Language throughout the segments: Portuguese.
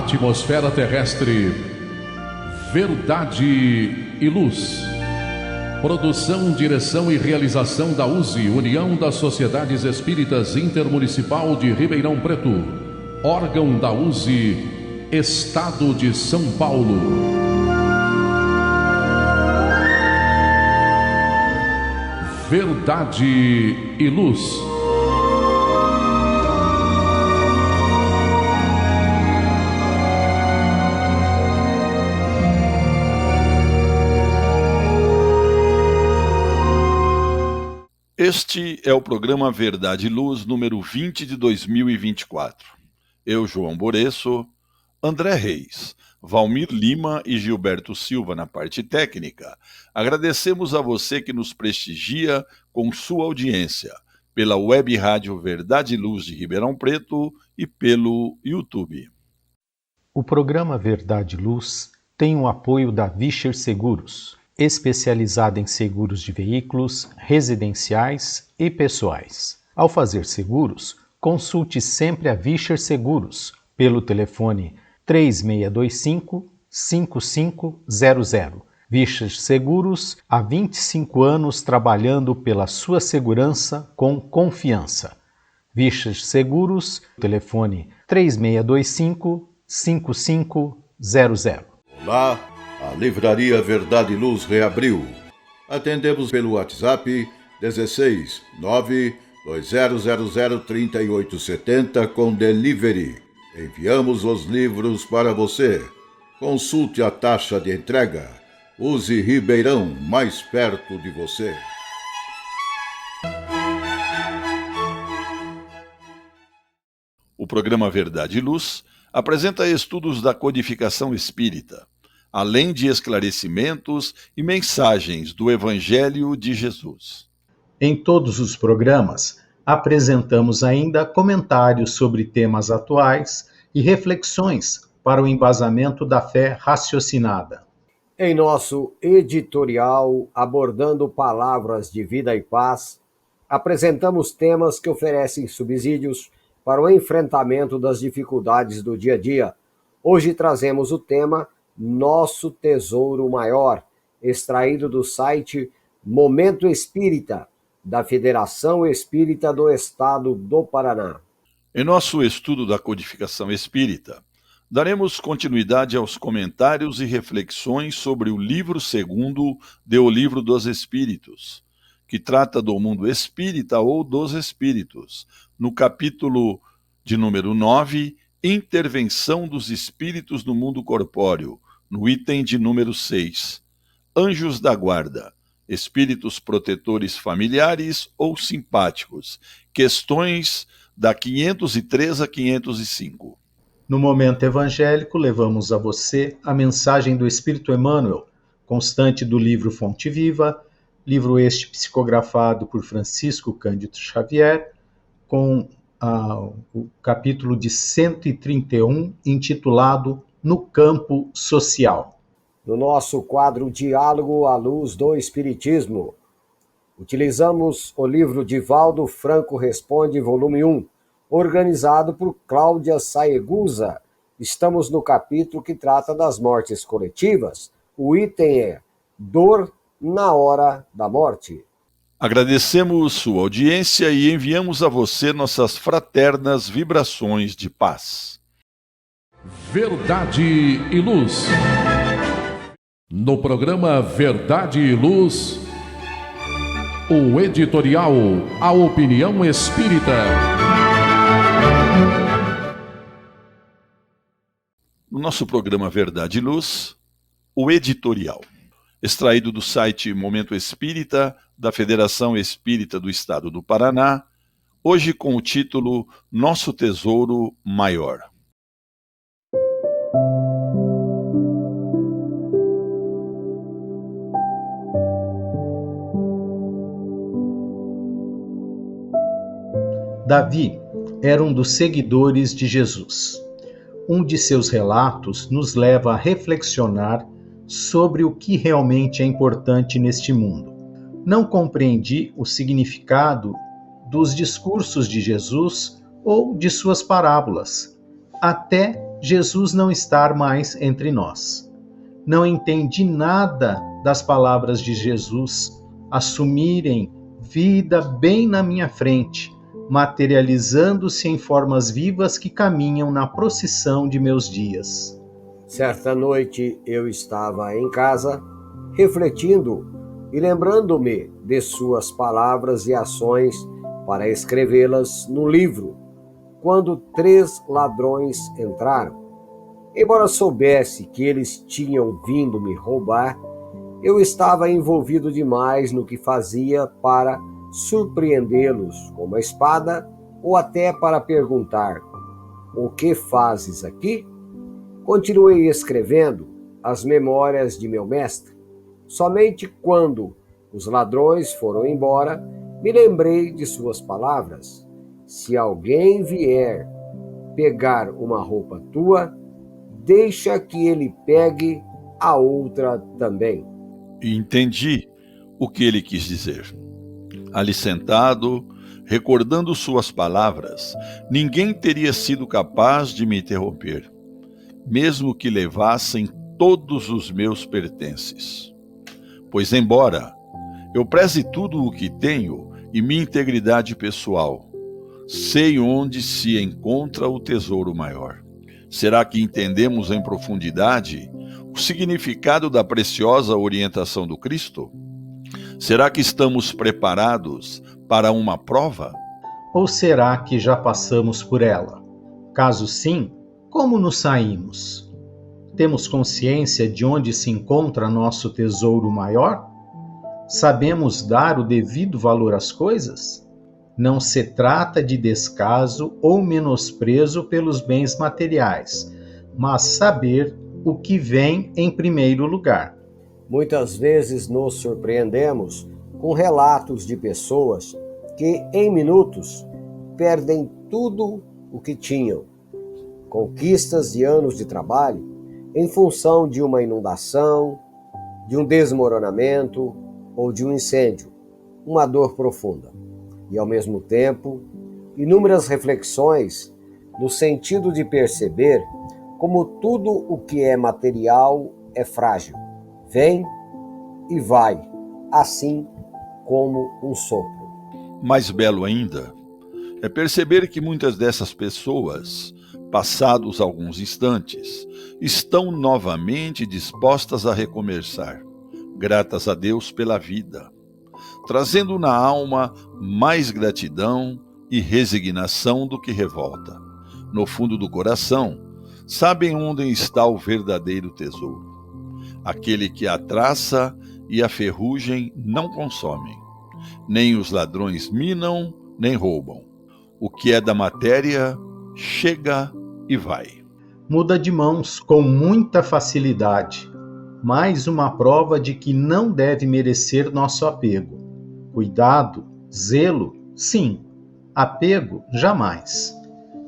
atmosfera terrestre, Verdade e Luz. Produção, direção e realização da USE, União das Sociedades Espíritas Intermunicipal de Ribeirão Preto. Órgão da USE, Estado de São Paulo. Verdade e Luz. Este é o programa Verdade e Luz, número 20 de 2024. Eu, João Boreço, André Reis, Valmir Lima e Gilberto Silva na parte técnica. Agradecemos a você que nos prestigia com sua audiência pela web rádio Verdade e Luz de Ribeirão Preto e pelo YouTube. O programa Verdade e Luz tem o apoio da Vischer Seguros, especializada em seguros de veículos, residenciais e pessoais. Ao fazer seguros, consulte sempre a Vischer Seguros pelo telefone 3625-5500. Vischer Seguros, há 25 anos trabalhando pela sua segurança com confiança. Vischer Seguros, telefone 3625-5500. Olá, a Livraria Verdade e Luz reabriu. Atendemos pelo WhatsApp 16 920003870 com delivery. Enviamos os livros para você. Consulte a taxa de entrega. Use Ribeirão, mais perto de você. O programa Verdade e Luz apresenta estudos da codificação espírita, além de esclarecimentos e mensagens do Evangelho de Jesus. Em todos os programas, apresentamos ainda comentários sobre temas atuais e reflexões para o embasamento da fé raciocinada. Em nosso editorial, abordando palavras de vida e paz, apresentamos temas que oferecem subsídios para o enfrentamento das dificuldades do dia a dia. Hoje trazemos o tema Nosso Tesouro Maior, extraído do site Momento Espírita, da Federação Espírita do Estado do Paraná. Em nosso estudo da codificação espírita, daremos continuidade aos comentários e reflexões sobre o livro segundo de O Livro dos Espíritos, que trata do mundo espírita ou dos espíritos, no capítulo de número 9, Intervenção dos Espíritos no Mundo Corpóreo, no item de número 6, Anjos da Guarda, Espíritos Protetores Familiares ou Simpáticos, questões da 503 a 505. No Momento Evangélico, levamos a você a mensagem do Espírito Emmanuel, constante do livro Fonte Viva, livro este psicografado por Francisco Cândido Xavier, com o capítulo de 131, intitulado No Campo Social. No nosso quadro Diálogo à Luz do Espiritismo, utilizamos o livro Divaldo Franco Responde, volume 1, organizado por Cláudia Saegusa. Estamos no capítulo que trata das mortes coletivas. O item é Dor na Hora da Morte. Agradecemos sua audiência e enviamos a você nossas fraternas vibrações de paz. Verdade e Luz. No programa Verdade e Luz, o editorial A Opinião Espírita. No nosso programa Verdade e Luz, o editorial, extraído do site Momento Espírita, da Federação Espírita do Estado do Paraná, hoje com o título Nosso Tesouro Maior. Davi era um dos seguidores de Jesus. Um de seus relatos nos leva a reflexionar sobre o que realmente é importante neste mundo. Não compreendi o significado dos discursos de Jesus ou de suas parábolas, até Jesus não estar mais entre nós. Não entendi nada das palavras de Jesus assumirem vida bem na minha frente, materializando-se em formas vivas que caminham na procissão de meus dias. Certa noite eu estava em casa, refletindo e lembrando-me de suas palavras e ações para escrevê-las no livro, quando 3 ladrões entraram. Embora soubesse que eles tinham vindo me roubar, eu estava envolvido demais no que fazia para surpreendê-los com uma espada ou até para perguntar: "O que fazes aqui?" Continuei escrevendo as memórias de meu mestre. Somente quando os ladrões foram embora, me lembrei de suas palavras: "Se alguém vier pegar uma roupa tua, deixa que ele pegue a outra também." E entendi o que ele quis dizer. Ali sentado, recordando suas palavras, ninguém teria sido capaz de me interromper, mesmo que levassem todos os meus pertences. Pois, embora eu preze tudo o que tenho e minha integridade pessoal, sei onde se encontra o tesouro maior. Será que entendemos em profundidade o significado da preciosa orientação do Cristo? Será que estamos preparados para uma prova? Ou será que já passamos por ela? Caso sim, como nos saímos? Temos consciência de onde se encontra nosso tesouro maior? Sabemos dar o devido valor às coisas? Não se trata de descaso ou menosprezo pelos bens materiais, mas saber o que vem em primeiro lugar. Muitas vezes nos surpreendemos com relatos de pessoas que, em minutos, perdem tudo o que tinham. Conquistas de anos de trabalho em função de uma inundação, de um desmoronamento ou de um incêndio, uma dor profunda. E, ao mesmo tempo, inúmeras reflexões no sentido de perceber como tudo o que é material é frágil. Vem e vai, assim como um sopro. Mais belo ainda é perceber que muitas dessas pessoas, passados alguns instantes, estão novamente dispostas a recomeçar, gratas a Deus pela vida, trazendo na alma mais gratidão e resignação do que revolta. No fundo do coração, sabem onde está o verdadeiro tesouro, aquele que a traça e a ferrugem não consomem, nem os ladrões minam nem roubam. O que é da matéria chega e vai. Muda de mãos com muita facilidade, mais uma prova de que não deve merecer nosso apego. Cuidado, zelo, sim. Apego, jamais.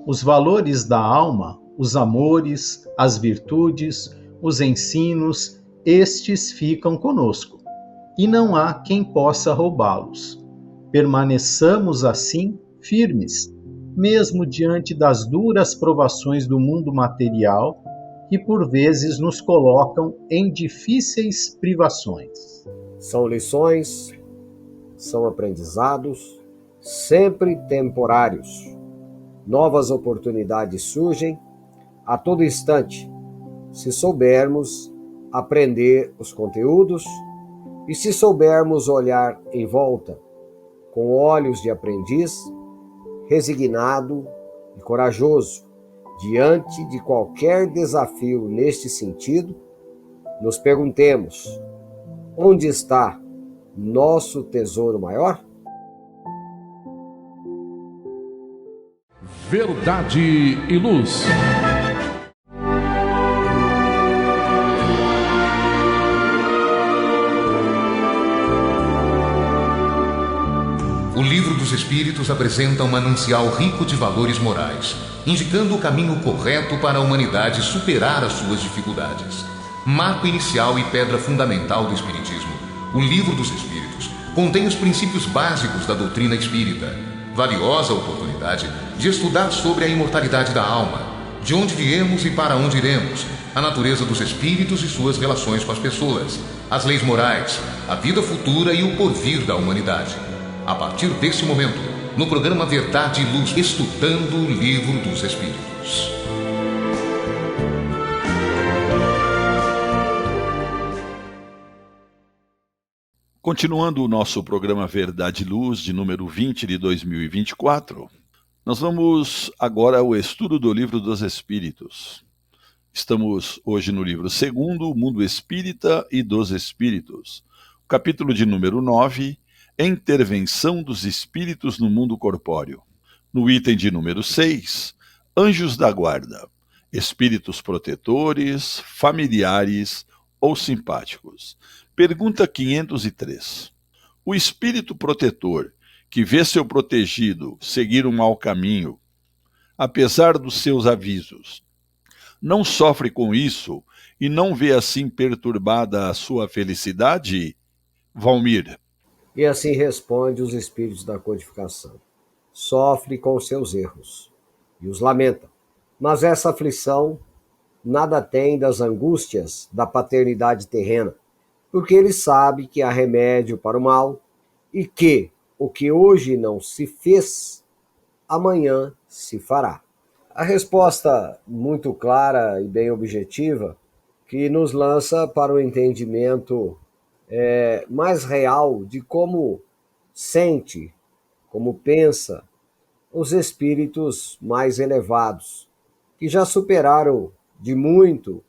Os valores da alma, os amores, as virtudes, os ensinos, estes ficam conosco, e não há quem possa roubá-los. Permaneçamos assim firmes, mesmo diante das duras provações do mundo material, que por vezes nos colocam em difíceis privações. São lições, são aprendizados, sempre temporários. Novas oportunidades surgem a todo instante, se soubermos aprender os conteúdos e se soubermos olhar em volta com olhos de aprendiz, resignado e corajoso diante de qualquer desafio neste sentido, nos perguntemos: onde está nosso tesouro maior? Verdade e Luz. O Livro dos Espíritos apresenta um manancial rico de valores morais, indicando o caminho correto para a humanidade superar as suas dificuldades. Marco inicial e pedra fundamental do Espiritismo, o Livro dos Espíritos contém os princípios básicos da doutrina espírita, valiosa oportunidade de estudar sobre a imortalidade da alma, de onde viemos e para onde iremos, a natureza dos espíritos e suas relações com as pessoas, as leis morais, a vida futura e o porvir da humanidade. A partir desse momento, no programa Verdade e Luz, estudando o Livro dos Espíritos. Continuando o nosso programa Verdade e Luz, de número 20 de 2024, nós vamos agora ao estudo do Livro dos Espíritos. Estamos hoje no livro 2º, O Mundo Espírita e dos Espíritos. O capítulo de número 9, Intervenção dos Espíritos no Mundo Corpóreo. No item de número 6, Anjos da Guarda, Espíritos protetores, familiares ou simpáticos. Pergunta 503. O espírito protetor, que vê seu protegido seguir um mau caminho, apesar dos seus avisos, não sofre com isso e não vê assim perturbada a sua felicidade? Valmir. E assim responde os espíritos da codificação. Sofre com seus erros e os lamenta. Mas essa aflição nada tem das angústias da paternidade terrena, porque ele sabe que há remédio para o mal e que o que hoje não se fez, amanhã se fará. A resposta muito clara e bem objetiva que nos lança para o entendimento mais real de como sente, como pensa os espíritos mais elevados, que já superaram de muito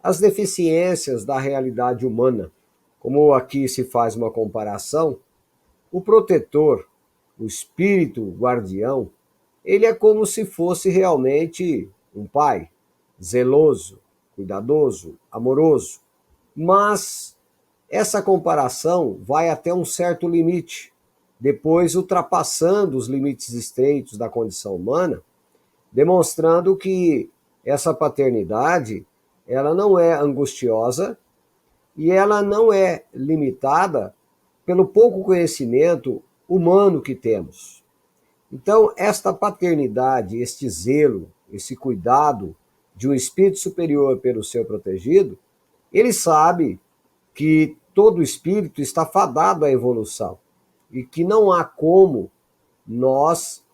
as deficiências da realidade humana. Como aqui se faz uma comparação, o protetor, o espírito guardião, ele é como se fosse realmente um pai, zeloso, cuidadoso, amoroso. Mas essa comparação vai até um certo limite, depois ultrapassando os limites estreitos da condição humana, demonstrando que essa paternidade, ela não é angustiosa e ela não é limitada pelo pouco conhecimento humano que temos. Então, esta paternidade, este zelo, esse cuidado de um espírito superior pelo seu protegido, ele sabe que todo espírito está fadado à evolução e que não há como nós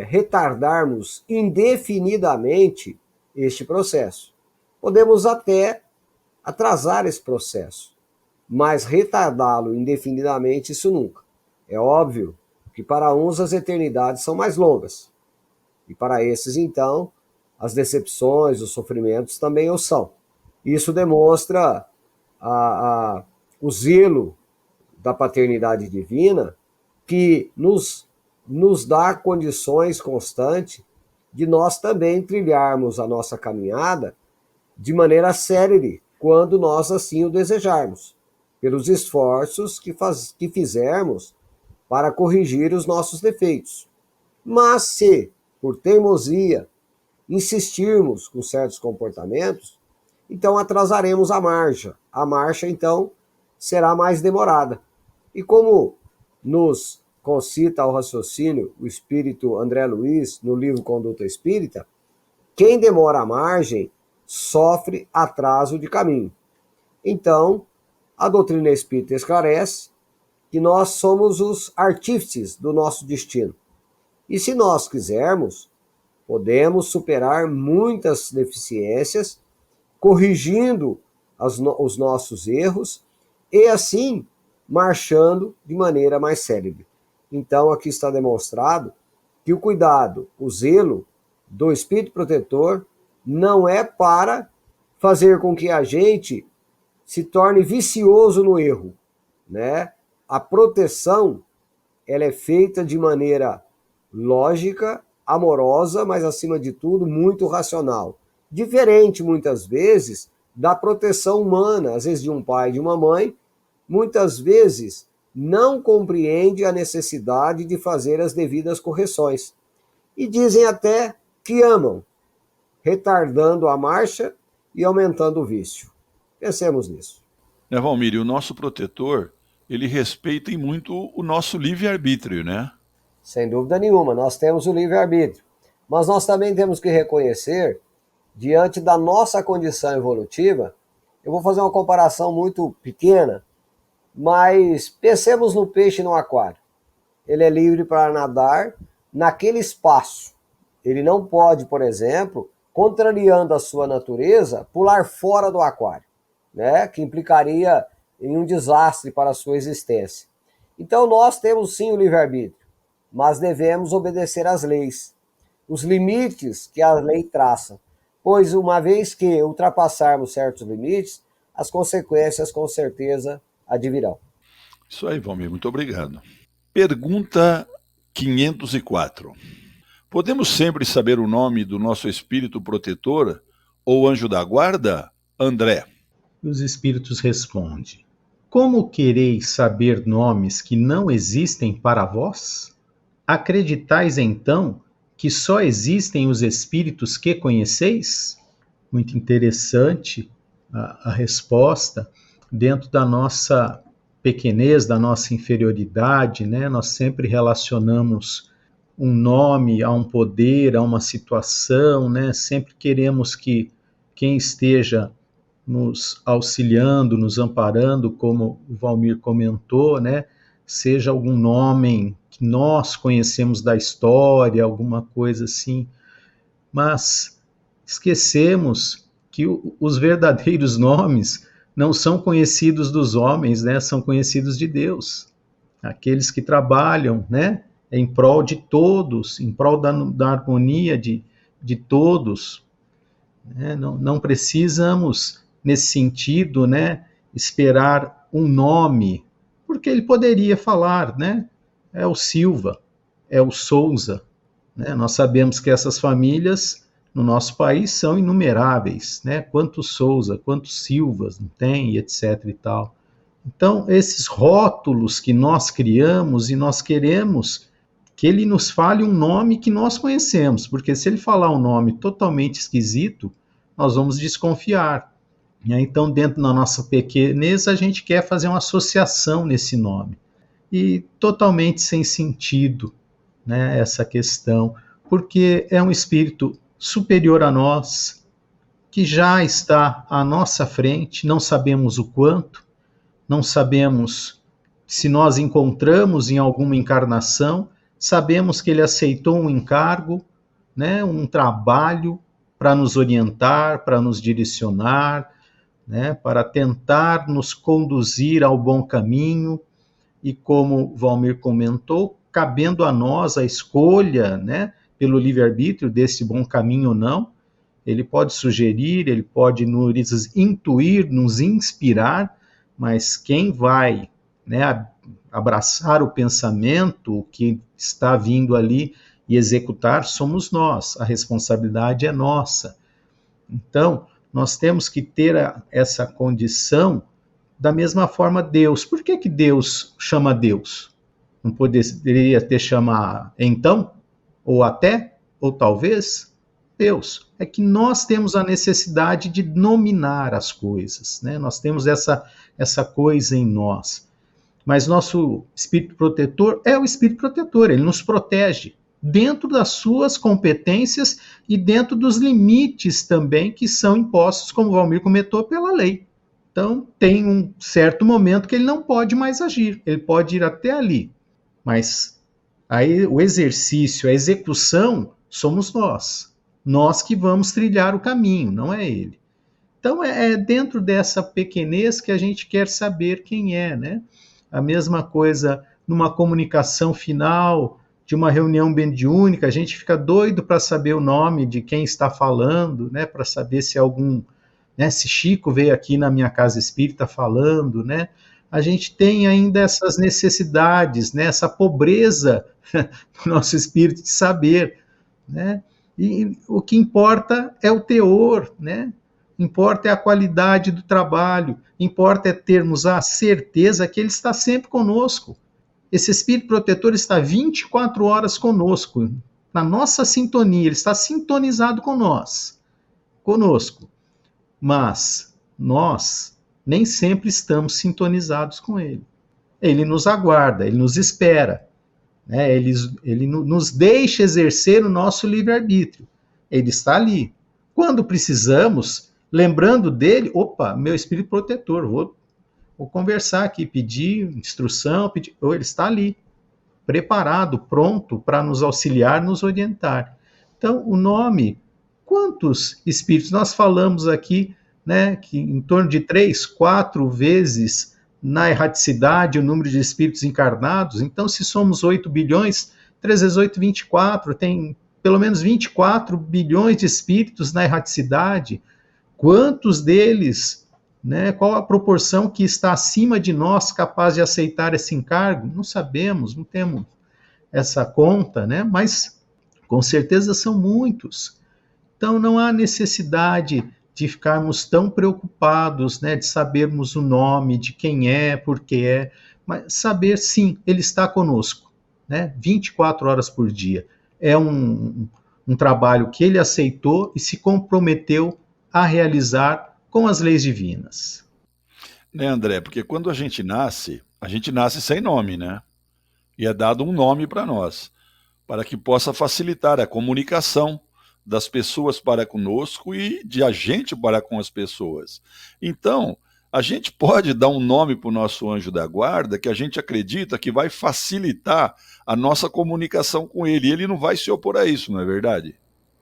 retardarmos indefinidamente este processo. Podemos até atrasar esse processo, mas retardá-lo indefinidamente, isso nunca. É óbvio que para uns as eternidades são mais longas, e para esses, então, as decepções, os sofrimentos também o são. Isso demonstra o zelo da paternidade divina, que nos dá condições constantes de nós também trilharmos a nossa caminhada de maneira célere, quando nós assim o desejarmos, pelos esforços que fizermos para corrigir os nossos defeitos. Mas se, por teimosia, insistirmos com certos comportamentos, então atrasaremos a marcha. A marcha, então, será mais demorada. E como nos concita ao raciocínio o espírito André Luiz, no livro Conduta Espírita, quem demora a margem sofre atraso de caminho. Então, a doutrina espírita esclarece que nós somos os artífices do nosso destino. E se nós quisermos, podemos superar muitas deficiências, corrigindo os nossos erros e assim marchando de maneira mais célere. Então aqui está demonstrado que o cuidado, o zelo do espírito protetor não é para fazer com que a gente se torne vicioso no erro, né? A proteção, ela é feita de maneira lógica, amorosa, mas acima de tudo muito racional. Diferente muitas vezes da proteção humana, às vezes de um pai e de uma mãe, muitas vezes não compreende a necessidade de fazer as devidas correções. E dizem até que amam, retardando a marcha e aumentando o vício. Pensemos nisso. Valmir, o nosso protetor, ele respeita muito o nosso livre-arbítrio, né? Sem dúvida nenhuma, nós temos o livre-arbítrio. Mas nós também temos que reconhecer, diante da nossa condição evolutiva, eu vou fazer uma comparação muito pequena, mas pensemos no peixe no aquário. Ele é livre para nadar naquele espaço. Ele não pode, por exemplo, contrariando a sua natureza, pular fora do aquário, né? Que implicaria em um desastre para a sua existência. Então nós temos sim o livre-arbítrio, mas devemos obedecer às leis, os limites que a lei traça, pois uma vez que ultrapassarmos certos limites, as consequências com certeza advirão. Isso aí, Valmir, muito obrigado. Pergunta 504. Podemos sempre saber o nome do nosso espírito protetor ou anjo da guarda? André. Os espíritos respondem: como quereis saber nomes que não existem para vós? Acreditais então que só existem os espíritos que conheceis? Muito interessante a resposta. Dentro da nossa pequenez, da nossa inferioridade, né? Nós sempre relacionamos um nome a um poder, a uma situação, né? Sempre queremos que quem esteja nos auxiliando, nos amparando, como o Valmir comentou, né? Seja algum nome que nós conhecemos da história, alguma coisa assim, mas esquecemos que os verdadeiros nomes não são conhecidos dos homens, né? São conhecidos de Deus. Aqueles que trabalham, né? Em prol de todos, em prol da harmonia de todos. Né? Não precisamos, nesse sentido, né? Esperar um nome, porque ele poderia falar, né? É o Silva, é o Souza. Né? Nós sabemos que essas famílias no nosso país são inumeráveis, né? Quantos Souza, quantos Silvas não tem, e etc e tal. Então, esses rótulos que nós criamos e nós queremos que ele nos fale um nome que nós conhecemos, porque se ele falar um nome totalmente esquisito, nós vamos desconfiar. Então, dentro da nossa pequenez, a gente quer fazer uma associação nesse nome. E totalmente sem sentido, né, essa questão, porque é um espírito superior a nós, que já está à nossa frente, não sabemos o quanto, não sabemos se nós encontramos em alguma encarnação, sabemos que ele aceitou um encargo, né, um trabalho para nos orientar, para nos direcionar, né, para tentar nos conduzir ao bom caminho, e como Valmir comentou, cabendo a nós a escolha, né, pelo livre-arbítrio desse bom caminho ou não. Ele pode sugerir, ele pode nos intuir, nos inspirar, mas quem vai, né, abraçar o pensamento, o que está vindo ali e executar, somos nós. A responsabilidade é nossa. Então, nós temos que ter essa condição da mesma forma Deus. Por que Deus chama Deus? Não poderia ter chamado então? Ou até? Ou talvez? Deus. É que nós temos a necessidade de nominar as coisas, né? Nós temos essa coisa em nós. Mas nosso espírito protetor é o espírito protetor, ele nos protege dentro das suas competências e dentro dos limites também que são impostos, como o Valmir comentou, pela lei. Então, tem um certo momento que ele não pode mais agir, ele pode ir até ali, mas aí o exercício, a execução, somos nós que vamos trilhar o caminho, não é ele. Então, é dentro dessa pequenez que a gente quer saber quem é, né? A mesma coisa numa comunicação final de uma reunião mediúnica, a gente fica doido para saber o nome de quem está falando, né? Para saber se algum, né? Se Chico veio aqui na minha casa espírita falando, né? A gente tem ainda essas necessidades, né? Essa pobreza do nosso espírito de saber, né? E o que importa é o teor, né? Importa é a qualidade do trabalho, importa é termos a certeza que ele está sempre conosco. Esse espírito protetor está 24 horas conosco, na nossa sintonia, ele está sintonizado conosco. Mas nós nem sempre estamos sintonizados com ele. Ele nos aguarda, ele nos espera. né? Ele nos deixa exercer o nosso livre-arbítrio. Ele está ali. Quando precisamos, lembrando dele, opa, meu espírito protetor, vou conversar aqui, pedir instrução, ele está ali, preparado, pronto para nos auxiliar, nos orientar. Então, o nome, quantos espíritos? Nós falamos aqui, né, que em torno de 3, 4 vezes na erraticidade o número de espíritos encarnados. Então, se somos 8 bilhões, 3 vezes 8, 24, tem pelo menos 24 bilhões de espíritos na erraticidade. Quantos deles, né, qual a proporção que está acima de nós capaz de aceitar esse encargo? Não sabemos, não temos essa conta, né, mas com certeza são muitos. Então não há necessidade de ficarmos tão preocupados, né, de sabermos o nome, de quem é, por que é, mas saber, sim, ele está conosco, né, 24 horas por dia. É um trabalho que ele aceitou e se comprometeu a realizar com as leis divinas. Né, André? Porque quando a gente nasce sem nome, né? E é dado um nome para nós, para que possa facilitar a comunicação das pessoas para conosco e de a gente para com as pessoas. Então, a gente pode dar um nome para o nosso anjo da guarda que a gente acredita que vai facilitar a nossa comunicação com ele. E ele não vai se opor a isso, não é verdade?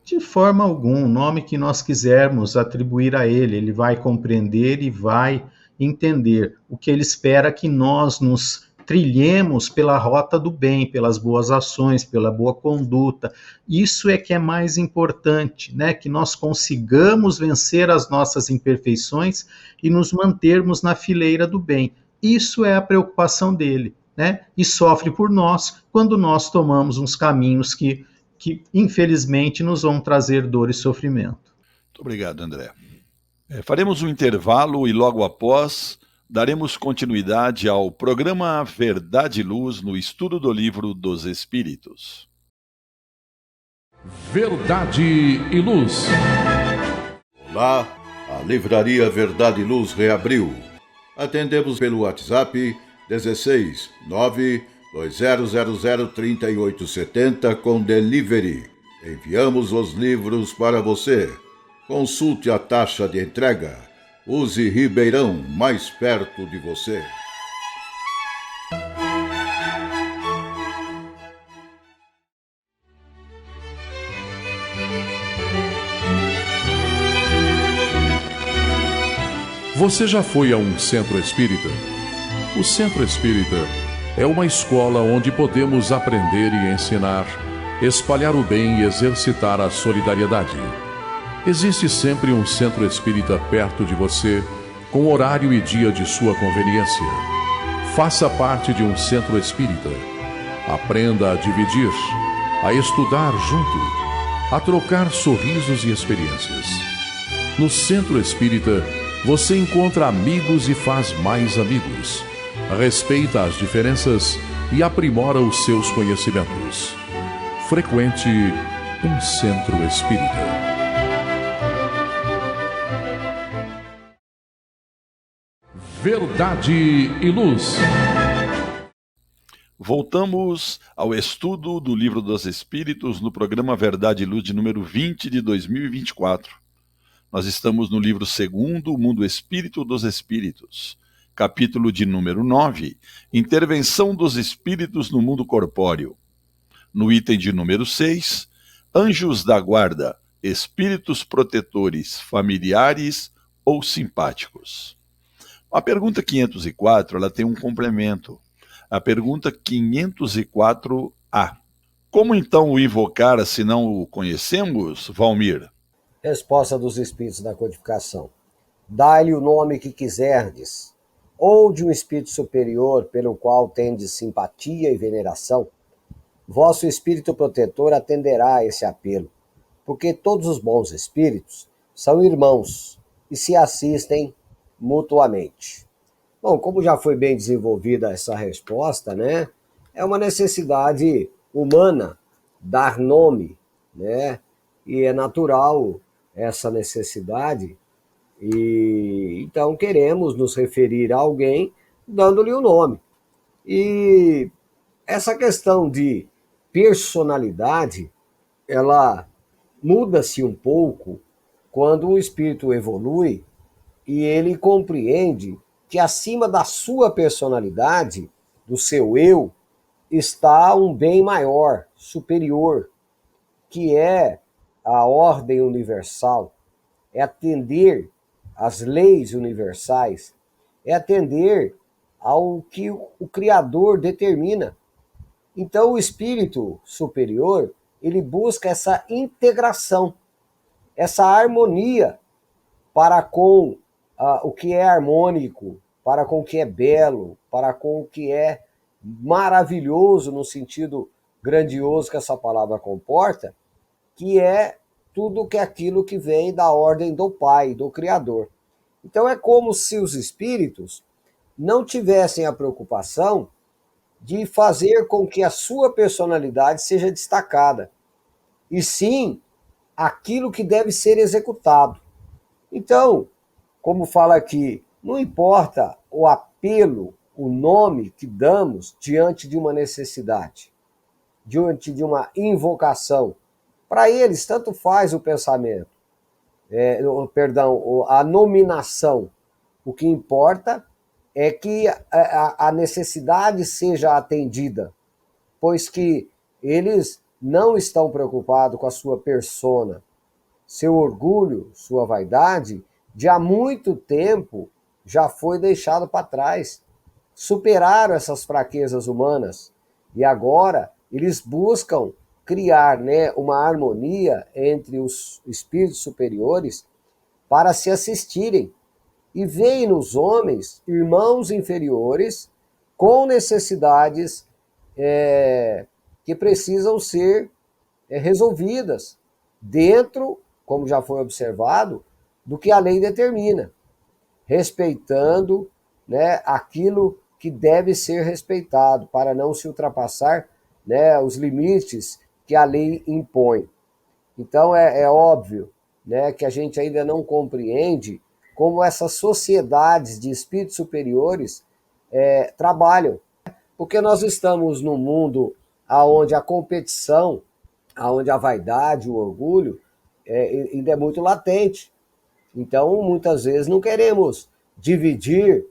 De forma alguma, o nome que nós quisermos atribuir a ele, ele vai compreender e vai entender o que ele espera que nós nos trilhemos pela rota do bem, pelas boas ações, pela boa conduta. Isso é que é mais importante, né? Que nós consigamos vencer as nossas imperfeições e nos mantermos na fileira do bem. Isso é a preocupação dele, né? E sofre por nós quando nós tomamos uns caminhos que infelizmente nos vão trazer dor e sofrimento. Muito obrigado, André. Faremos um intervalo e logo após daremos continuidade ao programa Verdade e Luz no estudo do Livro dos Espíritos. Verdade e Luz. Olá, a Livraria Verdade e Luz reabriu. Atendemos pelo WhatsApp 16 920003870 com delivery. Enviamos os livros para você. Consulte a taxa de entrega. Use Ribeirão, mais perto de você. Você já foi a um centro espírita? O centro espírita é uma escola onde podemos aprender e ensinar, espalhar o bem e exercitar a solidariedade. Existe sempre um centro espírita perto de você, com horário e dia de sua conveniência. Faça parte de um centro espírita. Aprenda a dividir, a estudar junto, a trocar sorrisos e experiências. No centro espírita, você encontra amigos e faz mais amigos. Respeita as diferenças e aprimora os seus conhecimentos. Frequente um centro espírita. Verdade e Luz. Voltamos ao estudo do Livro dos Espíritos no programa Verdade e Luz de número 20 de 2024. Nós estamos no livro 2º, O Mundo Espírito dos Espíritos, capítulo de número 9, Intervenção dos Espíritos no Mundo Corpóreo. No item de número 6, Anjos da Guarda, Espíritos Protetores, Familiares ou Simpáticos. A pergunta 504, ela tem um complemento. A pergunta 504A. Como então o invocar se não o conhecemos, Valmir? Resposta dos Espíritos da Codificação. Dai-lhe o nome que quiserdes, ou de um Espírito superior pelo qual tendes simpatia e veneração, vosso Espírito protetor atenderá a esse apelo, porque todos os bons Espíritos são irmãos e se assistem mutuamente. Bom, como já foi bem desenvolvida essa resposta, né? É uma necessidade humana dar nome, né? E é natural essa necessidade, e então queremos nos referir a alguém dando-lhe o nome. E essa questão de personalidade, ela muda-se um pouco quando o espírito evolui e ele compreende que acima da sua personalidade, do seu eu, está um bem maior, superior, que é a ordem universal, é atender às leis universais, é atender ao que o Criador determina. Então, o espírito superior, ele busca essa integração, essa harmonia para com o que é harmônico, para com o que é belo, para com o que é maravilhoso no sentido grandioso que essa palavra comporta, que é tudo que é aquilo que vem da ordem do Pai, do Criador. Então é como se os espíritos não tivessem a preocupação de fazer com que a sua personalidade seja destacada, e sim aquilo que deve ser executado. Então, como fala aqui, não importa o apelo, o nome que damos diante de uma necessidade, diante de uma invocação. Para eles, tanto faz o pensamento, a nominação. O que importa é que a necessidade seja atendida, pois que eles não estão preocupados com a sua persona. Seu orgulho, sua vaidade, de há muito tempo já foi deixado para trás. Superaram essas fraquezas humanas e agora eles buscam criar, uma harmonia entre os espíritos superiores para se assistirem. E veem nos homens irmãos inferiores com necessidades que precisam ser resolvidas dentro, como já foi observado, do que a lei determina, respeitando, aquilo que deve ser respeitado, para não se ultrapassar, os limites que a lei impõe. Então é óbvio, que a gente ainda não compreende como essas sociedades de espíritos superiores trabalham, porque nós estamos num mundo onde a competição, onde a vaidade, o orgulho ainda é muito latente. Então, muitas vezes, não queremos dividir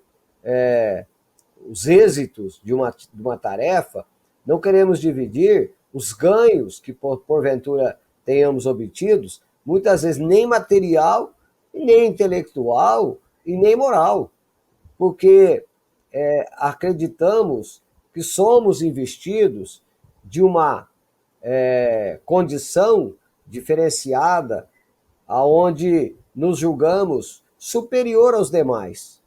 os êxitos de uma tarefa, não queremos dividir os ganhos que, porventura, tenhamos obtidos, muitas vezes nem material, nem intelectual e nem moral, porque acreditamos que somos investidos de uma condição diferenciada, aonde nos julgamos superior aos demais.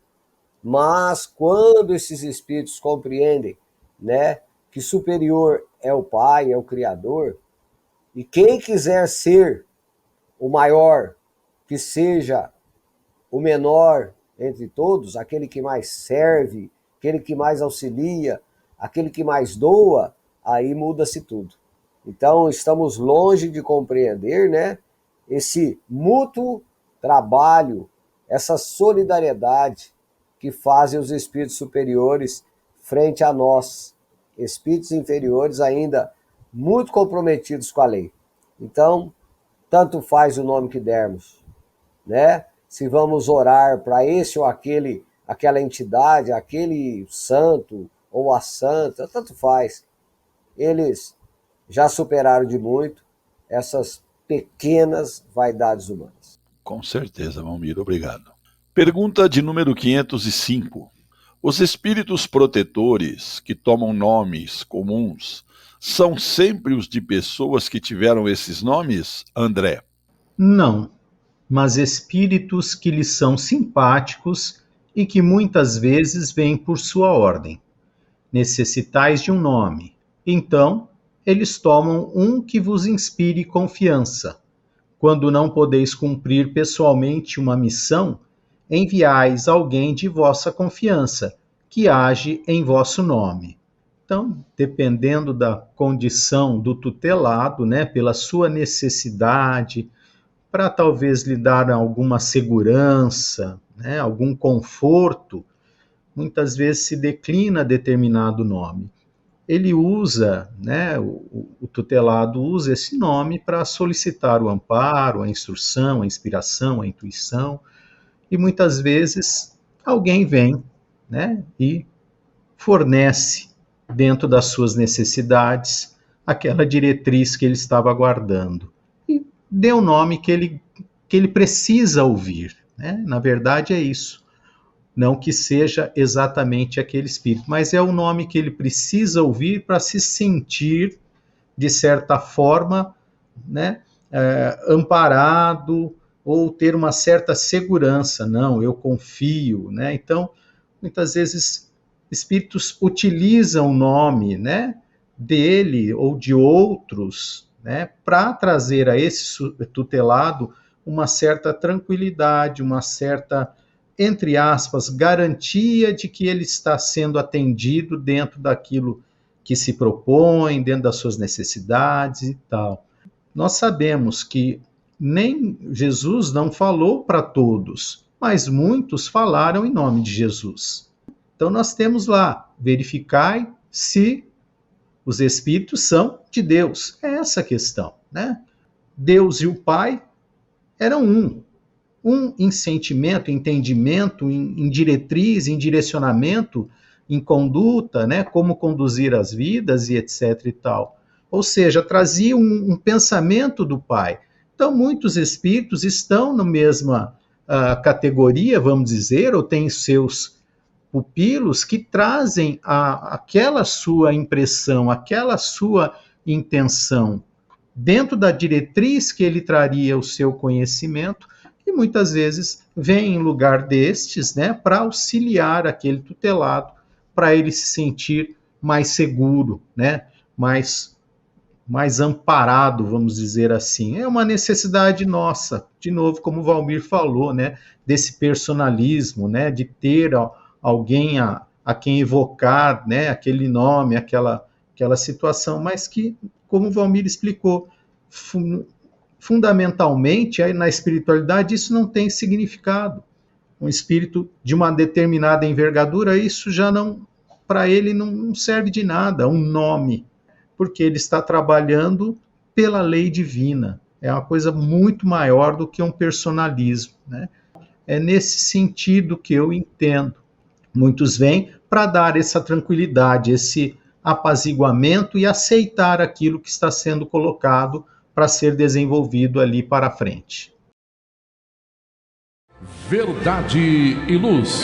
Mas quando esses espíritos compreendem, que superior é o Pai, é o Criador, e quem quiser ser o maior, que seja o menor entre todos, aquele que mais serve, aquele que mais auxilia, aquele que mais doa, aí muda-se tudo. Então, estamos longe de compreender, esse mútuo trabalho, essa solidariedade que fazem os espíritos superiores frente a nós, espíritos inferiores ainda muito comprometidos com a lei. Então, tanto faz o nome que dermos, se vamos orar para esse ou aquela entidade, aquele santo ou a santa, tanto faz. Eles já superaram de muito essas pequenas vaidades humanas. Com certeza, Valmir, obrigado. Pergunta de número 505. Os espíritos protetores que tomam nomes comuns são sempre os de pessoas que tiveram esses nomes, André? Não, mas espíritos que lhes são simpáticos e que muitas vezes vêm por sua ordem. Necessitais de um nome. Então, eles tomam um que vos inspire confiança. Quando não podeis cumprir pessoalmente uma missão, enviais alguém de vossa confiança, que age em vosso nome. Então, dependendo da condição do tutelado, pela sua necessidade, para talvez lhe dar alguma segurança, algum conforto, muitas vezes se declina determinado nome. ele usa, né, o tutelado usa esse nome para solicitar o amparo, a instrução, a inspiração, a intuição, e muitas vezes alguém vem, né, e fornece, dentro das suas necessidades, aquela diretriz que ele estava aguardando. E dê o nome que ele precisa ouvir. Né? Na verdade, é isso. Não que seja exatamente aquele espírito, mas é o nome que ele precisa ouvir para se sentir, de certa forma, né, amparado ou ter uma certa segurança. Não, eu confio. Né? Então, muitas vezes, espíritos utilizam o nome, né, dele ou de outros, né, para trazer a esse tutelado uma certa tranquilidade, uma certa, entre aspas, garantia de que ele está sendo atendido dentro daquilo que se propõe, dentro das suas necessidades e tal. Nós sabemos que nem Jesus não falou para todos, mas muitos falaram em nome de Jesus. Então nós temos lá, verificai se os espíritos são de Deus. É essa a questão, né? Deus e o Pai eram um em sentimento, em entendimento, em diretriz, em direcionamento, em conduta, né? Como conduzir as vidas e etc e tal. Ou seja, trazia um pensamento do Pai. Então muitos espíritos estão na mesma categoria, vamos dizer, ou têm seus pupilos que trazem aquela sua impressão, aquela sua intenção dentro da diretriz que ele traria o seu conhecimento, e muitas vezes vem em lugar destes, né, para auxiliar aquele tutelado, para ele se sentir mais seguro, né, mais amparado, vamos dizer assim. É uma necessidade nossa, de novo, como o Valmir falou, né, desse personalismo, né, de ter alguém a quem evocar, né, aquele nome, aquela situação, mas que, como o Valmir explicou, fundamentalmente, aí na espiritualidade, isso não tem significado. Um espírito de uma determinada envergadura, isso já não, para ele não serve de nada, um nome, porque ele está trabalhando pela lei divina. É uma coisa muito maior do que um personalismo, né? É nesse sentido que eu entendo. Muitos vêm para dar essa tranquilidade, esse apaziguamento e aceitar aquilo que está sendo colocado para ser desenvolvido ali para frente. Verdade e Luz.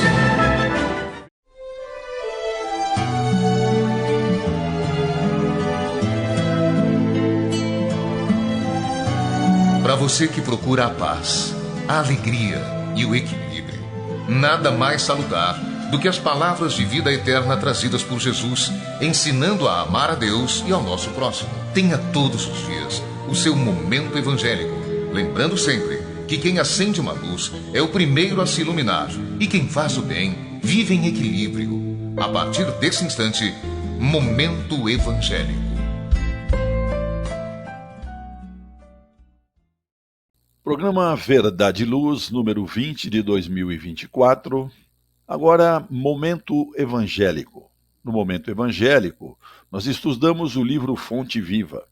Para você que procura a paz, a alegria e o equilíbrio, nada mais salutar do que as palavras de vida eterna trazidas por Jesus, ensinando a amar a Deus e ao nosso próximo. Tenha todos os dias o seu momento evangélico, lembrando sempre que quem acende uma luz é o primeiro a se iluminar, e quem faz o bem vive em equilíbrio. A partir desse instante, Momento Evangélico. Programa Verdade e Luz, número 20 de 2024. Agora, Momento Evangélico. No Momento Evangélico, nós estudamos o livro Fonte Viva,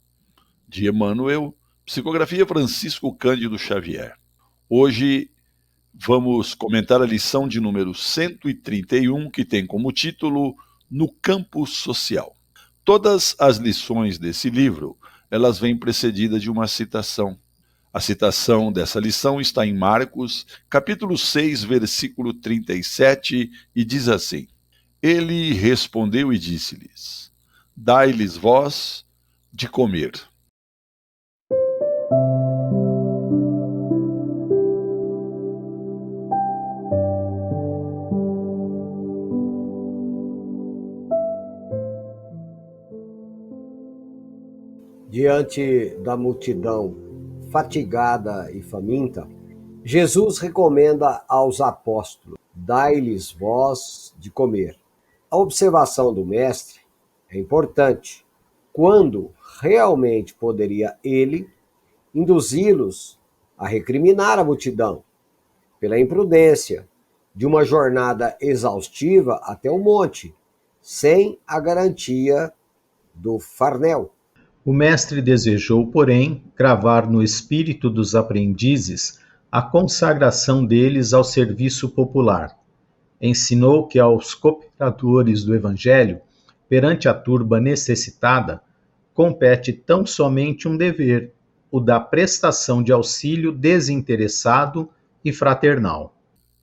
de Emmanuel, psicografia Francisco Cândido Xavier. Hoje vamos comentar a lição de número 131, que tem como título No Campo Social. Todas as lições desse livro, elas vêm precedidas de uma citação. A citação dessa lição está em Marcos, capítulo 6, versículo 37, e diz assim: Ele respondeu e disse-lhes: Dai-lhes vós de comer. Diante da multidão fatigada e faminta, Jesus recomenda aos apóstolos: dai-lhes vós de comer. A observação do mestre é importante. Quando realmente poderia ele induzi-los a recriminar a multidão pela imprudência de uma jornada exaustiva até o monte, sem a garantia do Farnel. O mestre desejou, porém, gravar no espírito dos aprendizes a consagração deles ao serviço popular. Ensinou que aos cooperadores do Evangelho, perante a turba necessitada, compete tão somente um dever, o da prestação de auxílio desinteressado e fraternal.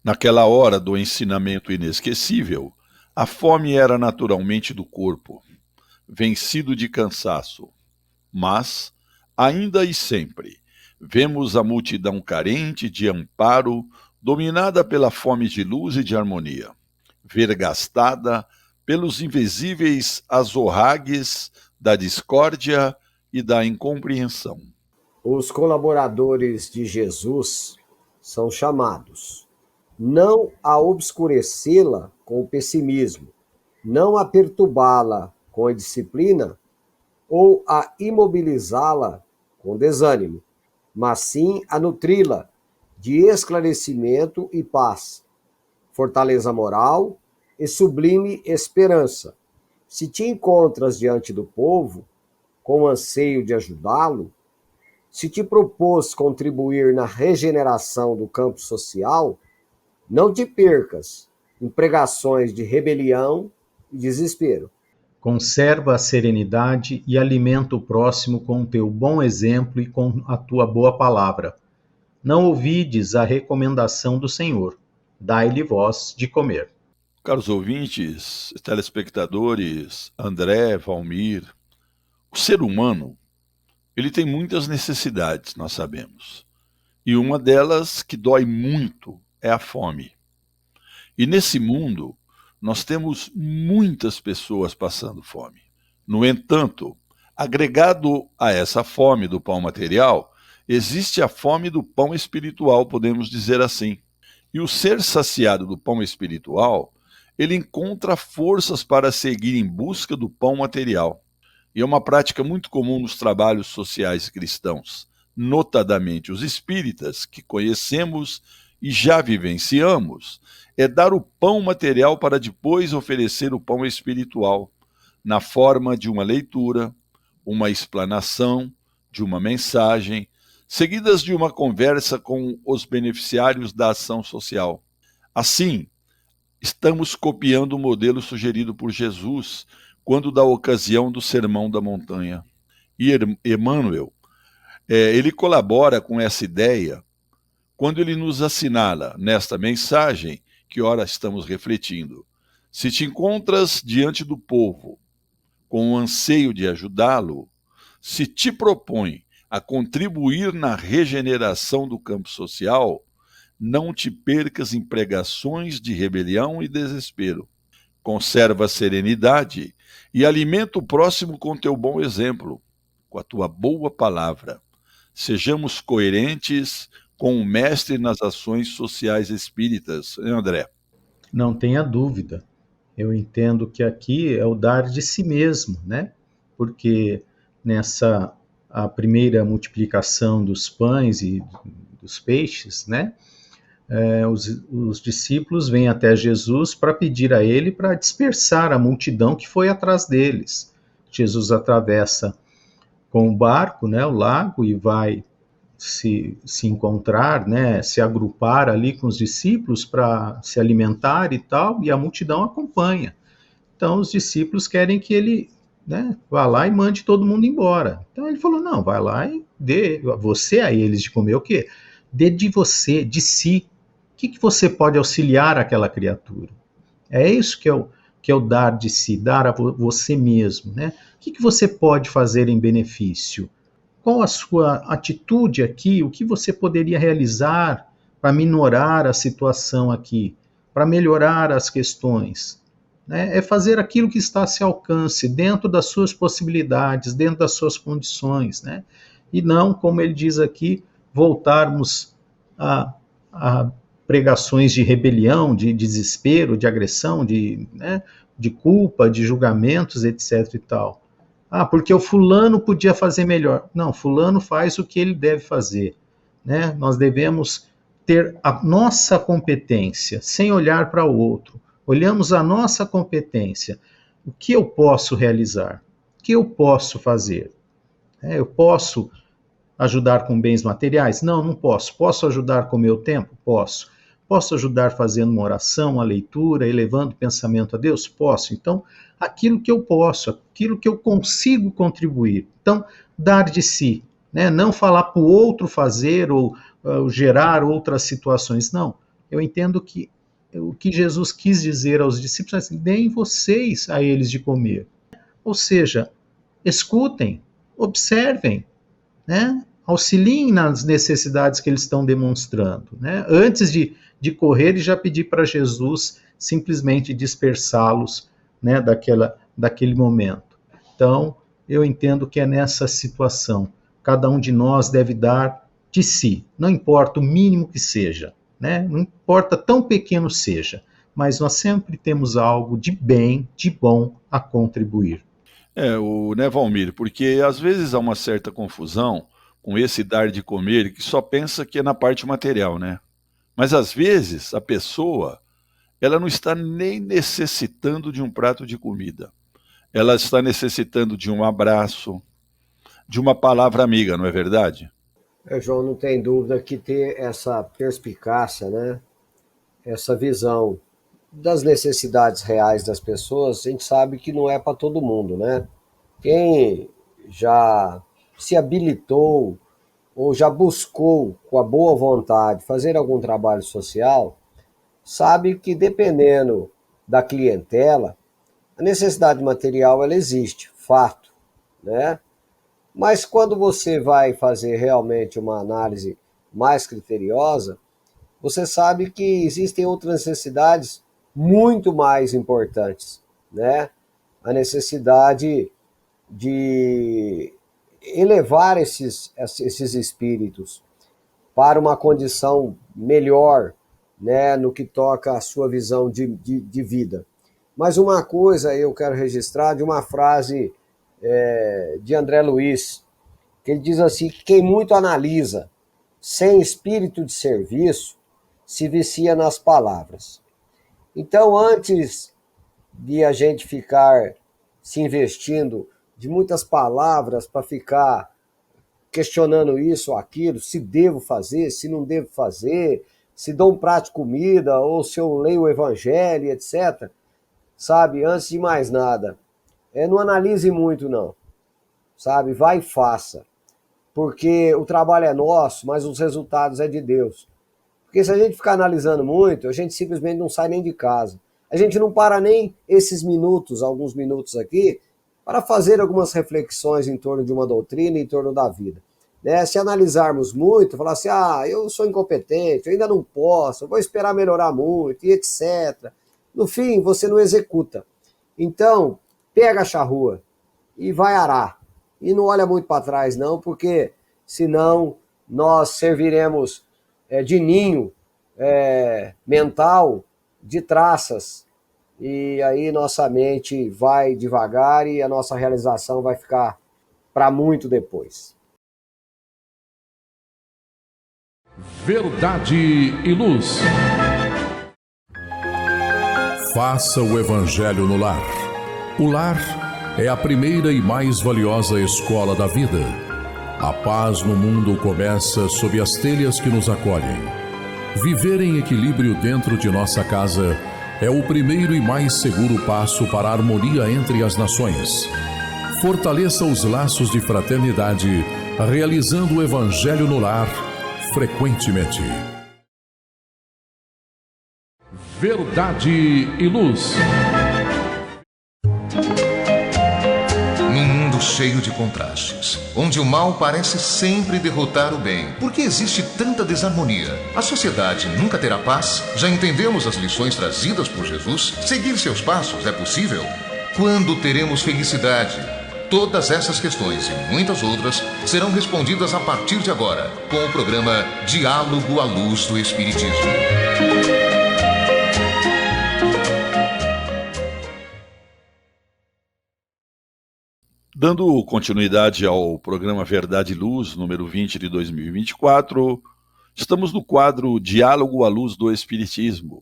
Naquela hora do ensinamento inesquecível, a fome era naturalmente do corpo, vencido de cansaço. Mas, ainda e sempre, vemos a multidão carente de amparo, dominada pela fome de luz e de harmonia, vergastada pelos invisíveis azorragues da discórdia e da incompreensão. Os colaboradores de Jesus são chamados não a obscurecê-la com o pessimismo, não a perturbá-la com a disciplina ou a imobilizá-la com desânimo, mas sim a nutri-la de esclarecimento e paz, fortaleza moral e sublime esperança. Se te encontras diante do povo, com anseio de ajudá-lo, se te propôs contribuir na regeneração do campo social, não te percas em pregações de rebelião e desespero. Conserva a serenidade e alimenta o próximo com o teu bom exemplo e com a tua boa palavra. Não ouvides a recomendação do Senhor, dai-lhe voz de comer. Caros ouvintes, telespectadores, André, Valmir, o ser humano, ele tem muitas necessidades, nós sabemos. E uma delas que dói muito é a fome. E nesse mundo, nós temos muitas pessoas passando fome. No entanto, agregado a essa fome do pão material, existe a fome do pão espiritual, podemos dizer assim. E o ser saciado do pão espiritual, ele encontra forças para seguir em busca do pão material. E é uma prática muito comum nos trabalhos sociais cristãos, notadamente os espíritas, que conhecemos e já vivenciamos, é dar o pão material para depois oferecer o pão espiritual, na forma de uma leitura, uma explanação, de uma mensagem, seguidas de uma conversa com os beneficiários da ação social. Assim, estamos copiando o modelo sugerido por Jesus, quando da ocasião do Sermão da Montanha. E Emmanuel, ele colabora com essa ideia quando ele nos assinala nesta mensagem que ora estamos refletindo. Se te encontras diante do povo com o anseio de ajudá-lo, se te propõe a contribuir na regeneração do campo social, não te percas em pregações de rebelião e desespero. Conserva a serenidade e alimenta o próximo com teu bom exemplo, com a tua boa palavra. Sejamos coerentes com o mestre nas ações sociais espíritas, André? Não tenha dúvida. Eu entendo que aqui é o dar de si mesmo, né? Porque nessa a primeira multiplicação dos pães e dos peixes, né? Os discípulos vêm até Jesus para pedir a ele para dispersar a multidão que foi atrás deles. Jesus atravessa com o barco, né, o lago, e vai se encontrar, né, se agrupar ali com os discípulos para se alimentar e tal, e a multidão acompanha. Então os discípulos querem que ele, né, vá lá e mande todo mundo embora. Então ele falou, não, vai lá e dê você a eles de comer o quê? Dê de você, de si. O que você pode auxiliar aquela criatura? É isso que é o dar de si, dar a você mesmo, né? O que você pode fazer em benefício? Qual a sua atitude aqui? O que você poderia realizar para minorar a situação aqui? Para melhorar as questões? Né? É fazer aquilo que está a seu alcance, dentro das suas possibilidades, dentro das suas condições, né? E não, como ele diz aqui, voltarmos a pregações de rebelião, de desespero, de agressão, né, de culpa, de julgamentos, etc. e tal. Porque o fulano podia fazer melhor. Não, fulano faz o que ele deve fazer. Né? Nós devemos ter a nossa competência, sem olhar para o outro. Olhamos a nossa competência. O que eu posso realizar? O que eu posso fazer? Eu posso ajudar com bens materiais? Não, não posso. Posso ajudar com o meu tempo? Posso. Posso ajudar fazendo uma oração, uma leitura, elevando o pensamento a Deus? Posso. Então, aquilo que eu posso, aquilo que eu consigo contribuir. Então, dar de si, né? Não falar para o outro fazer ou gerar outras situações. Não. Eu entendo que o que Jesus quis dizer aos discípulos é assim: deem vocês a eles de comer. Ou seja, escutem, observem, né? Auxiliem nas necessidades que eles estão demonstrando, né? Antes de correr e já pedir para Jesus simplesmente dispersá-los, né, daquele momento. Então, eu entendo que é nessa situação. Cada um de nós deve dar de si, não importa o mínimo que seja, né? Não importa tão pequeno seja, mas nós sempre temos algo de bem, de bom a contribuir. Né, Valmir? Porque às vezes há uma certa confusão com esse dar de comer, que só pensa que é na parte material, né? Mas às vezes a pessoa, ela não está nem necessitando de um prato de comida. Ela está necessitando de um abraço, de uma palavra amiga, não é verdade? João, não tem dúvida que ter essa perspicácia, né? Essa visão das necessidades reais das pessoas, a gente sabe que não é para todo mundo, né? Quem já se habilitou ou já buscou com a boa vontade fazer algum trabalho social, sabe que dependendo da clientela, a necessidade material ela existe, fato, né? Mas quando você vai fazer realmente uma análise mais criteriosa, você sabe que existem outras necessidades muito mais importantes, né? A necessidade de elevar esses espíritos para uma condição melhor, né, no que toca à sua visão de vida. Mas uma coisa eu quero registrar de uma frase de André Luiz, que ele diz assim, que quem muito analisa sem espírito de serviço se vicia nas palavras. Então, antes de a gente ficar se investindo de muitas palavras para ficar questionando isso ou aquilo, se devo fazer, se não devo fazer, se dou um prato de comida ou se eu leio o evangelho, etc. Sabe, antes de mais nada, não analise muito não, sabe, vai e faça, porque o trabalho é nosso, mas os resultados é de Deus. Porque se a gente ficar analisando muito, a gente simplesmente não sai nem de casa. A gente não para nem esses minutos, alguns minutos aqui, para fazer algumas reflexões em torno de uma doutrina, em torno da vida. Né? Se analisarmos muito, falar assim, eu sou incompetente, eu ainda não posso, eu vou esperar melhorar muito, e etc. No fim, você não executa. Então, pega a charrua e vai arar. E não olha muito para trás, não, porque senão nós serviremos de ninho mental, de traças, e aí nossa mente vai devagar e a nossa realização vai ficar para muito depois. Verdade e luz. Faça o Evangelho no lar. O lar é a primeira e mais valiosa escola da vida. A paz no mundo começa sob as telhas que nos acolhem. Viver em equilíbrio dentro de nossa casa é o primeiro e mais seguro passo para a harmonia entre as nações. Fortaleça os laços de fraternidade, realizando o Evangelho no lar frequentemente. Verdade e luz. Num mundo cheio de contrastes, onde o mal parece sempre derrotar o bem, por que existe tanta desarmonia? A sociedade nunca terá paz? Já entendemos as lições trazidas por Jesus? Seguir seus passos é possível? Quando teremos felicidade? Todas essas questões e muitas outras serão respondidas a partir de agora, com o programa Diálogo à Luz do Espiritismo. Dando continuidade ao programa Verdade e Luz, número 20 de 2024, estamos no quadro Diálogo à Luz do Espiritismo.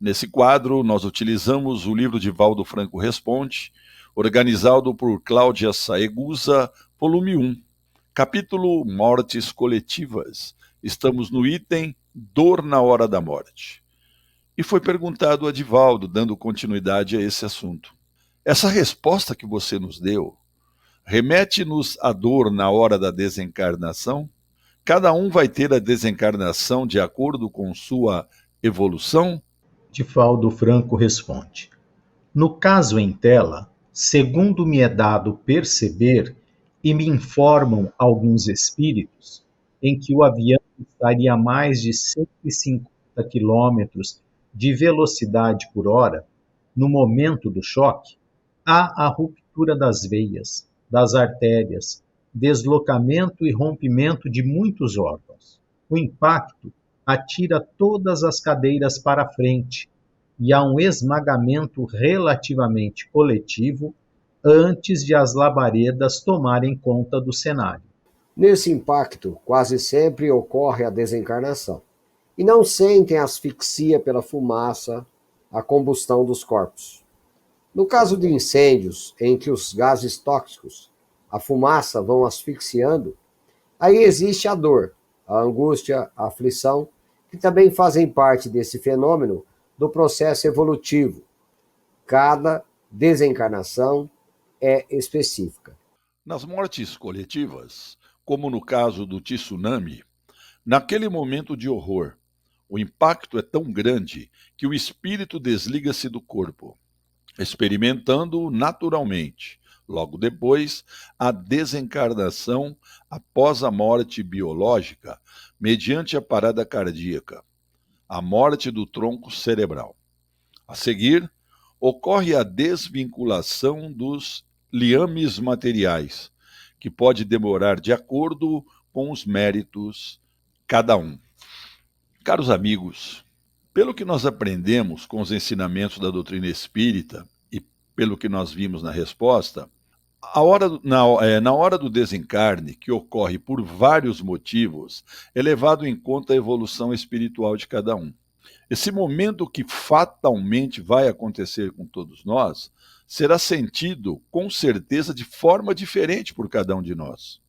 Nesse quadro, nós utilizamos o livro de Valdo Franco Responde, organizado por Cláudia Saegusa, volume 1, capítulo Mortes Coletivas. Estamos no item Dor na Hora da Morte. E foi perguntado a Divaldo, dando continuidade a esse assunto. Essa resposta que você nos deu remete-nos à dor na hora da desencarnação? Cada um vai ter a desencarnação de acordo com sua evolução? Divaldo Franco responde: no caso em tela, segundo me é dado perceber e me informam alguns espíritos, em que o avião estaria a mais de 150 quilômetros de velocidade por hora, no momento do choque, há a ruptura das veias, das artérias, deslocamento e rompimento de muitos órgãos. O impacto atira todas as cadeiras para frente e há um esmagamento relativamente coletivo antes de as labaredas tomarem conta do cenário. Nesse impacto, quase sempre ocorre a desencarnação. E não sentem asfixia pela fumaça, a combustão dos corpos. No caso de incêndios em que os gases tóxicos, a fumaça, vão asfixiando, aí existe a dor, a angústia, a aflição, que também fazem parte desse fenômeno do processo evolutivo. Cada desencarnação é específica. Nas mortes coletivas, como no caso do tsunami, naquele momento de horror, o impacto é tão grande que o espírito desliga-se do corpo, experimentando naturalmente, logo depois, a desencarnação após a morte biológica, mediante a parada cardíaca, a morte do tronco cerebral. A seguir, ocorre a desvinculação dos liames materiais, que pode demorar de acordo com os méritos cada um. Caros amigos, pelo que nós aprendemos com os ensinamentos da doutrina espírita e pelo que nós vimos na resposta, na hora do desencarne, que ocorre por vários motivos, é levado em conta a evolução espiritual de cada um. Esse momento que fatalmente vai acontecer com todos nós, será sentido com certeza de forma diferente por cada um de nós.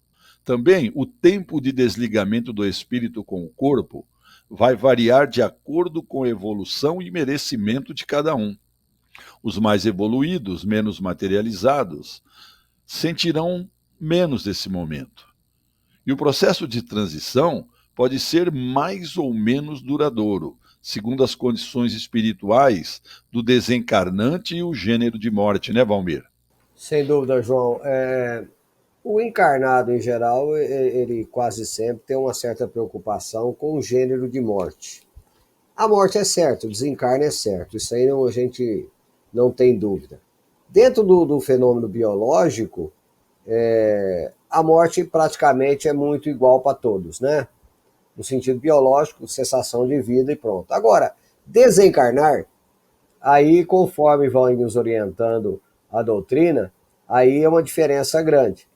Também o tempo de desligamento do espírito com o corpo vai variar de acordo com a evolução e merecimento de cada um. Os mais evoluídos, menos materializados, sentirão menos desse momento. E o processo de transição pode ser mais ou menos duradouro, segundo as condições espirituais do desencarnante e o gênero de morte, né, Valmir? Sem dúvida, João. O encarnado, em geral, ele quase sempre tem uma certa preocupação com o gênero de morte. A morte é certa, o desencarne é certo, isso aí a gente não tem dúvida. Dentro do fenômeno biológico, a morte praticamente é muito igual para todos, né? No sentido biológico, cessação de vida e pronto. Agora, desencarnar, aí conforme vão nos orientando a doutrina, aí é uma diferença grande.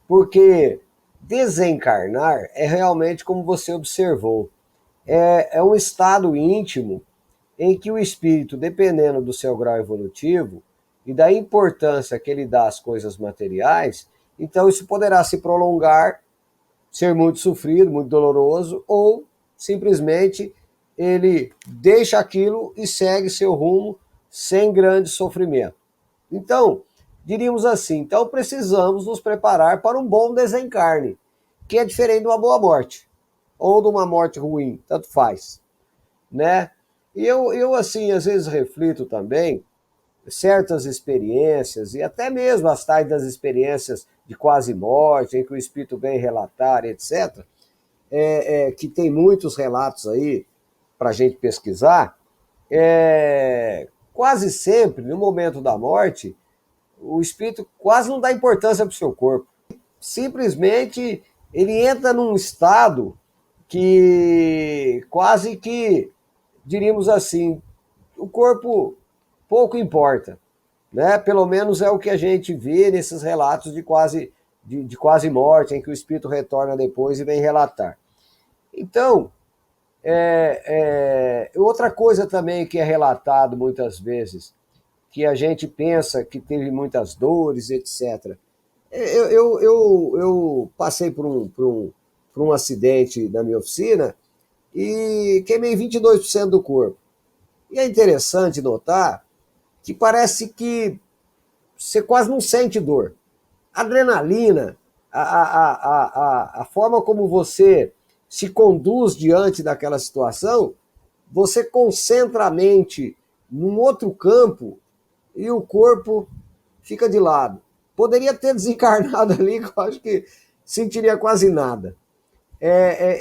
Porque desencarnar é realmente como você observou. É um estado íntimo em que o espírito, dependendo do seu grau evolutivo e da importância que ele dá às coisas materiais, então isso poderá se prolongar, ser muito sofrido, muito doloroso, ou simplesmente ele deixa aquilo e segue seu rumo sem grande sofrimento. Então, diríamos assim, então precisamos nos preparar para um bom desencarne, que é diferente de uma boa morte, ou de uma morte ruim, tanto faz, né? E eu assim, às vezes reflito também certas experiências, e até mesmo as tais das experiências de quase morte, em que o espírito vem relatar, etc., que tem muitos relatos aí para a gente pesquisar, quase sempre, no momento da morte, o espírito quase não dá importância para o seu corpo. Simplesmente ele entra num estado que quase que, diríamos assim, o corpo pouco importa, né? Pelo menos é o que a gente vê nesses relatos de quase morte, em que o espírito retorna depois e vem relatar. Então, Outra coisa também que é relatado muitas vezes, que a gente pensa que teve muitas dores, etc. Eu passei por um acidente na minha oficina e queimei 22% do corpo. E é interessante notar que parece que você quase não sente dor. Adrenalina, a forma como você se conduz diante daquela situação, você concentra a mente num outro campo e o corpo fica de lado. Poderia ter desencarnado ali, que eu acho que sentiria quase nada.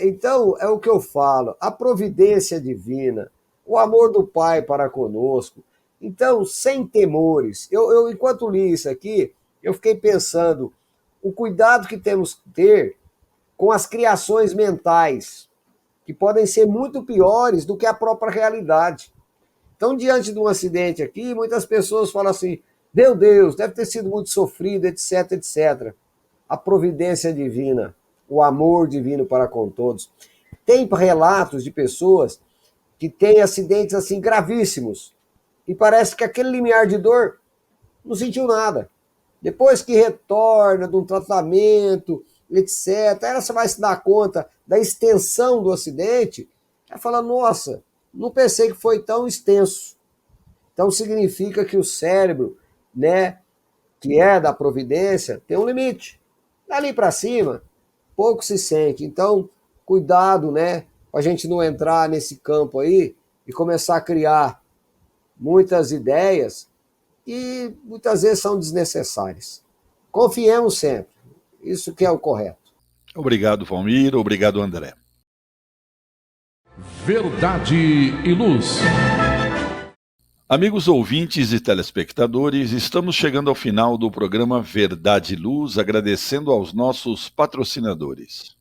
Então, é o que eu falo, a providência divina, o amor do Pai para conosco. Então, sem temores. Enquanto li isso aqui, eu fiquei pensando o cuidado que temos que ter com as criações mentais, que podem ser muito piores do que a própria realidade. Então, diante de um acidente aqui, muitas pessoas falam assim, meu Deus, deve ter sido muito sofrido, etc, etc. A providência divina, o amor divino para com todos. Tem relatos de pessoas que têm acidentes assim gravíssimos e parece que aquele limiar de dor não sentiu nada. Depois que retorna de um tratamento, etc., aí você vai se dar conta da extensão do acidente, vai falar, nossa, não pensei que foi tão extenso. Então significa que o cérebro, né, que é da providência, tem um limite. Dali para cima, pouco se sente. Então, cuidado, né, para a gente não entrar nesse campo aí e começar a criar muitas ideias que muitas vezes são desnecessárias. Confiemos sempre. Isso que é o correto. Obrigado, Valmir. Obrigado, André. Verdade e Luz. Amigos ouvintes e telespectadores, estamos chegando ao final do programa Verdade e Luz, agradecendo aos nossos patrocinadores.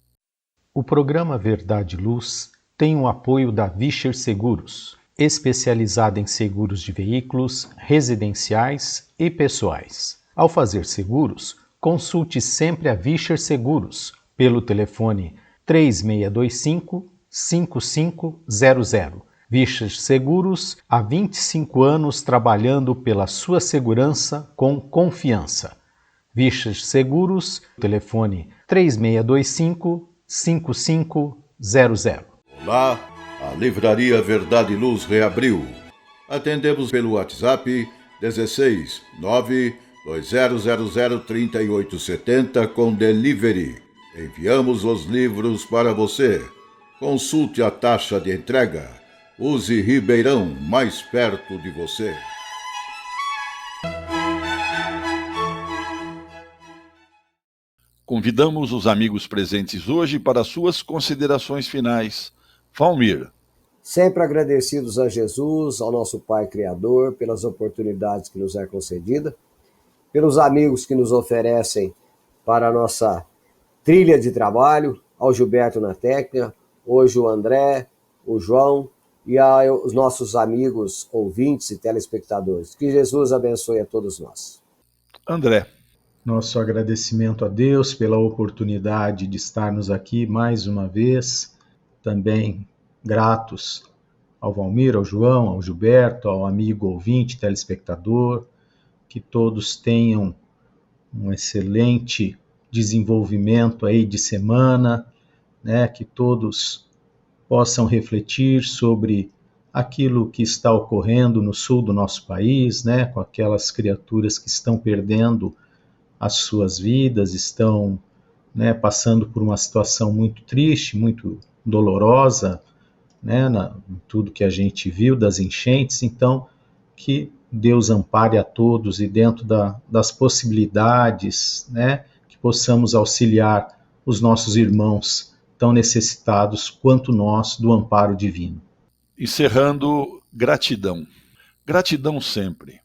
O programa Verdade e Luz tem o apoio da Vischer Seguros, especializada em seguros de veículos, residenciais e pessoais. Ao fazer seguros, consulte sempre a Vischer Seguros pelo telefone 3625-5500. Vischer Seguros, há 25 anos trabalhando pela sua segurança com confiança. Vischer Seguros, telefone 3625-5500. Olá, a Livraria Verdade e Luz reabriu. Atendemos pelo WhatsApp 16 920003870 com delivery. Enviamos os livros para você. Consulte a taxa de entrega. Use Ribeirão, mais perto de você. Convidamos os amigos presentes hoje para suas considerações finais. Valmir. Sempre agradecidos a Jesus, ao nosso Pai Criador, pelas oportunidades que nos é concedida, pelos amigos que nos oferecem para a nossa trilha de trabalho, ao Gilberto na técnica, hoje o André, o João e aos nossos amigos ouvintes e telespectadores. Que Jesus abençoe a todos nós. André. Nosso agradecimento a Deus pela oportunidade de estarmos aqui mais uma vez, também gratos ao Valmir, ao João, ao Gilberto, ao amigo ouvinte, telespectador, que todos tenham um excelente desenvolvimento aí de semana, né, que todos possam refletir sobre aquilo que está ocorrendo no sul do nosso país, né, com aquelas criaturas que estão perdendo as suas vidas, estão, né, passando por uma situação muito triste, muito dolorosa, né, em tudo que a gente viu das enchentes. Então, que Deus ampare a todos e dentro das possibilidades, né, que possamos auxiliar os nossos irmãos tão necessitados quanto nós do amparo divino. Encerrando, gratidão. Gratidão sempre.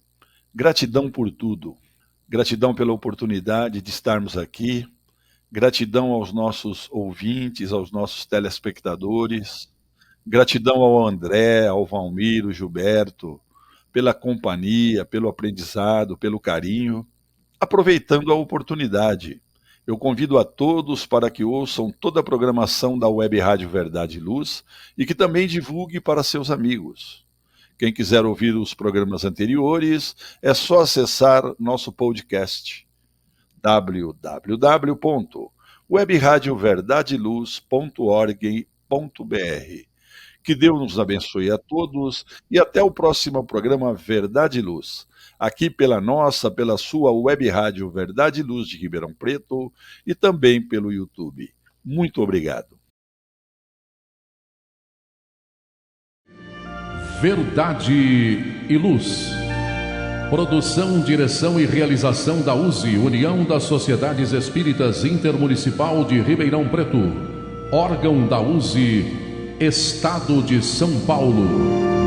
Gratidão por tudo. Gratidão pela oportunidade de estarmos aqui. Gratidão aos nossos ouvintes, aos nossos telespectadores. Gratidão ao André, ao Valmir, ao Gilberto, pela companhia, pelo aprendizado, pelo carinho. Aproveitando a oportunidade, Eu convido a todos para que ouçam toda a programação da Web Rádio Verdade e Luz e que também divulgue para seus amigos. Quem quiser ouvir os programas anteriores, é só acessar nosso podcast www.webradioverdadeluz.org.br. Que Deus nos abençoe a todos e até o próximo programa Verdade e Luz, aqui pela sua Web Rádio Verdade e Luz de Ribeirão Preto e também pelo YouTube. Muito obrigado. Verdade e Luz. Produção, direção e realização da USE, União das Sociedades Espíritas Intermunicipal de Ribeirão Preto. Órgão da USE, Estado de São Paulo.